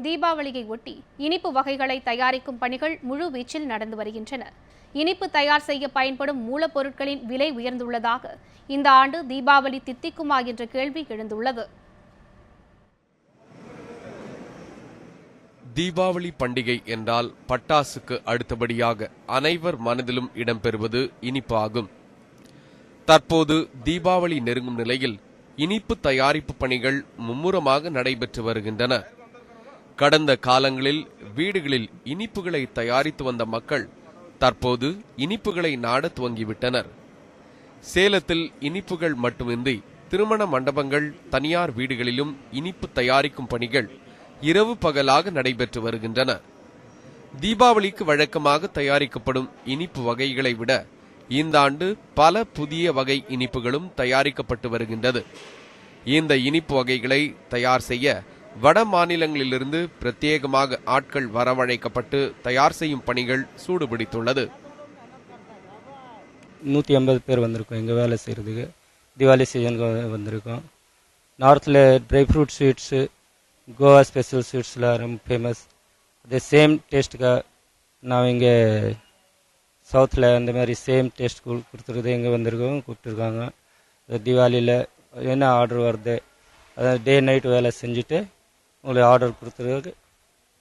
தீபாவளியை ஒட்டி இனிப்பு வகைகளை தயாரிக்கும் பணிகள் முழுவீச்சில் நடந்து வருகின்றன. இனிப்பு தயார் செய்ய பயன்படும் மூலப்பொருட்களின் விலை உயர்ந்துள்ளதாக இந்த ஆண்டு தீபாவளி தித்திக்குமா என்ற கேள்வி எழுந்துள்ளது. தீபாவளி பண்டிகை என்றால் பட்டாசுக்கு அடுத்தபடியாக அனைவர் மனதிலும் இடம்பெறுவது இனிப்பு ஆகும். தற்போது தீபாவளி நெருங்கும் நிலையில் இனிப்பு தயாரிப்பு பணிகள் மும்முரமாக நடைபெற்று வருகின்றன. கடந்த காலங்களில் வீடுகளில் இனிப்புகளை தயாரித்து வந்த மக்கள் தற்போது இனிப்புகளை நாட துவங்கிவிட்டனர். சேலத்தில் இனிப்புகள் மட்டுமின்றி திருமண மண்டபங்கள், தனியார் வீடுகளிலும் இனிப்பு தயாரிக்கும் பணிகள் இரவு பகலாக நடைபெற்று வருகின்றன. தீபாவளிக்கு வழக்கமாக தயாரிக்கப்படும் இனிப்பு வகைகளை விட இந்த ஆண்டு பல புதிய வகை இனிப்புகளும் தயாரிக்கப்பட்டு வருகின்றது. இந்த இனிப்பு வகைகளை தயார் செய்ய வட மாநிலங்களிலிருந்து பிரத்யேகமாக ஆட்கள் வரவழைக்கப்பட்டு தயார் செய்யும் பணிகள் சூடுபிடித்துள்ளது. 150 பேர் வந்திருக்கோம் எங்கள் வேலை செய்கிறதுக்கு. தீபாவளி சீசனுக்கு வந்திருக்கோம். நார்த்தில் dry fruit sweets, khoa special ஸ்வீட்ஸ்லாம் ரொம்ப ஃபேமஸ். அதே சேம் டேஸ்ட்டுக்காக நான் இங்கே சவுத்தில் அந்த மாதிரி சேம் டேஸ்ட் கொடுத்துருக்குது எங்கே வந்திருக்கோம் கூப்பிட்டுருக்காங்க. தீபாவளியில் என்ன ஆர்டர் வருது அதாவது டே நைட்டு வேலை செஞ்சுட்டு உங்களுக்கு ஆர்டர் கொடுத்துருக்கு,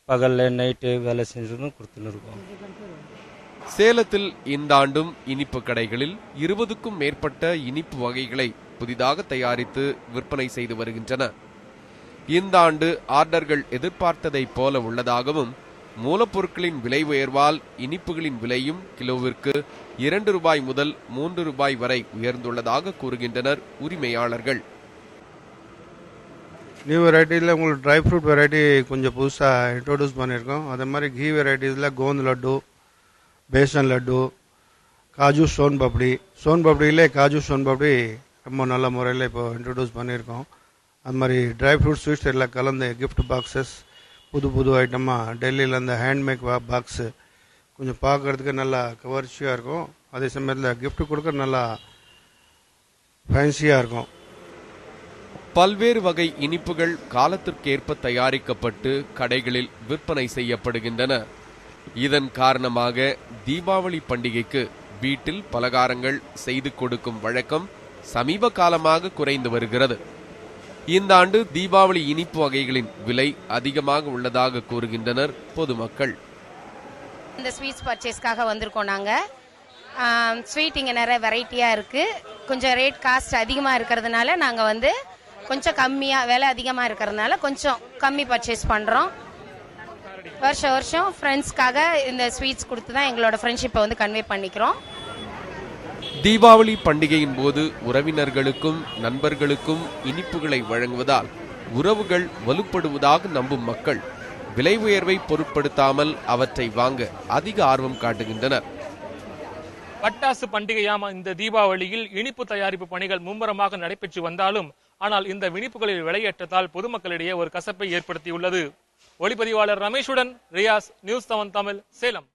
பகலில் நைட்டு வேலை செஞ்சுட்டு கொடுத்துன்னு இருக்கோம். சேலத்தில் இந்த ஆண்டும் இனிப்பு கடைகளில் 20க்கும் மேற்பட்ட இனிப்பு வகைகளை புதிதாக தயாரித்து விற்பனை செய்து வருகின்றன. இந்த ஆண்டு ஆர்டர்கள் எதிர்பார்த்ததை போல உள்ளதாகவும், மூலப்பொருட்களின் விலை உயர்வால் இனிப்புகளின் விலையும் கிலோவிற்கு 2 ரூபாய் முதல் 3 ரூபாய் வரை உயர்ந்துள்ளதாக கூறுகின்றனர் உரிமையாளர்கள். நியூ வெரைட்டியில் உங்களுக்கு ட்ரை ஃப்ரூட் வெரைட்டி கொஞ்சம் புதுசாக இன்ட்ரோடியூஸ் பண்ணியிருக்கோம். அதே மாதிரி கீ வெரைட்டிஸில் கோந்த் லட்டு, பேசன் லட்டு, காஜு சோன் பப்டியிலே காஜு சோன் பப்டி ரொம்ப நல்ல முறையில் இப்போ இன்ட்ரோடியூஸ் பண்ணியிருக்கோம். அது மாதிரி ட்ரை ஃப்ரூட் ஸ்வீட்ஸ் எல்லாம் கலந்து கிஃப்ட் பாக்ஸஸ் புது ஐட்டமாக டெல்லியில் அந்த ஹேண்ட்மேக் பாக்ஸு கொஞ்சம் பார்க்குறதுக்கு நல்லா கவர்ச்சியாக இருக்கும். அதே சமயத்தில் கிஃப்ட் கொடுக்க நல்லா ஃபேன்சியாக இருக்கும். பல்வேறு வகை இனிப்புகள் காலத்திற்கேற்ப தயாரிக்கப்பட்டு கடைகளில் விற்பனை செய்யப்படுகின்றன. இதன் காரணமாக தீபாவளி பண்டிகைக்கு வீட்டில் பலகாரங்கள் செய்து கொடுக்கும் வழக்கம் சமீப காலமாக குறைந்து வருகிறது. இந்த ஆண்டு தீபாவளி இனிப்பு வகைகளின் விலை அதிகமாக உள்ளதாக கூறுகின்றனர் பொதுமக்கள். இந்த ஸ்வீட்ஸ் பர்ச்சேஸ்க்காக வந்திருக்கோம். நாங்கள் ஸ்வீட் இங்கே நிறைய வெரைட்டியாக இருக்குது. கொஞ்சம் ரேட் காஸ்ட் அதிகமாக இருக்கிறதுனால நாங்கள் கொஞ்சம் கம்மியாக, விலை அதிகமாக இருக்கிறதுனால கொஞ்சம் கம்மி பர்ச்சேஸ் பண்ணுறோம். வருஷம் ஃப்ரெண்ட்ஸ்க்காக இந்த ஸ்வீட்ஸ் கொடுத்து தான் எங்களோட ஃப்ரெண்ட்ஷிப்பை கன்வே பண்ணிக்கிறோம். தீபாவளி பண்டிகையின் போது உறவினர்களுக்கும் நண்பர்களுக்கும் இனிப்புகளை வழங்குவதால் உறவுகள் வலுப்படுவதாக நம்பும் மக்கள் விலை உயர்வை பொருட்படுத்தாமல் அவற்றை வாங்க அதிக ஆர்வம் காட்டுகின்றனர். பட்டாசு பண்டிகையாம் இந்த தீபாவளியில் இனிப்பு தயாரிப்பு பணிகள் மும்முரமாக நடைபெற்று வந்தாலும், ஆனால் இந்த இனிப்புகளில் விலையேற்றத்தால் பொதுமக்களிடையே ஒரு கசப்பை ஏற்படுத்தியுள்ளது. ஒளிப்பதிவாளர் ரமேஷுடன் ரியாஸ், நியூஸ் 7 தமிழ், சேலம்.